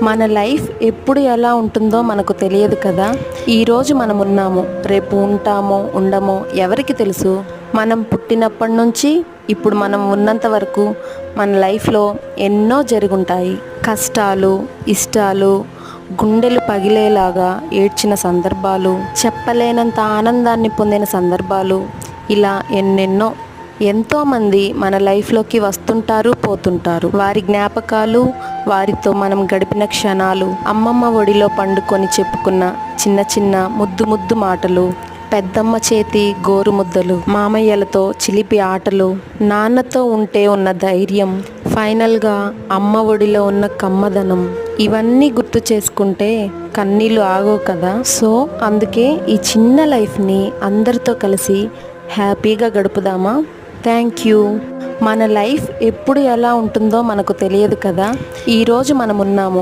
మన లైఫ్ ఎప్పుడు ఎలా ఉంటుందో మనకు తెలియదు కదా. ఈరోజు మనం ఉన్నాము, రేపు ఉంటామో ఉండమో ఎవరికి తెలుసు. మనం పుట్టినప్పటి నుంచి ఇప్పుడు మనం ఉన్నంత వరకు మన లైఫ్లో ఎన్నో జరుగుంటాయి. కష్టాలు, ఇష్టాలు, గుండెలు పగిలేలాగా ఏడ్చిన సందర్భాలు, చెప్పలేనంత ఆనందాన్ని పొందిన సందర్భాలు, ఇలా ఎన్నెన్నో. ఎంతోమంది మన లైఫ్లోకి వస్తుంటారు, పోతుంటారు. వారి జ్ఞాపకాలు, వారితో మనం గడిపిన క్షణాలు, అమ్మమ్మ ఒడిలో పండుకొని చెప్పుకున్న చిన్న చిన్న ముద్దు ముద్దు మాటలు, పెద్దమ్మ చేతి గోరు ముద్దలు, మామయ్యలతో చిలిపి ఆటలు, నాన్నతో ఉంటే ఉన్న ధైర్యం, ఫైనల్గా అమ్మ ఒడిలో ఉన్న కమ్మదనం, ఇవన్నీ గుర్తు చేసుకుంటే కన్నీళ్ళు ఆగవు కదా. సో అందుకే ఈ చిన్న లైఫ్ని అందరితో కలిసి హ్యాపీగా గడుపుదామా. Thank you. మన లైఫ్ ఎప్పుడు ఎలా ఉంటుందో మనకు తెలియదు కదా. ఈరోజు మనం ఉన్నాము,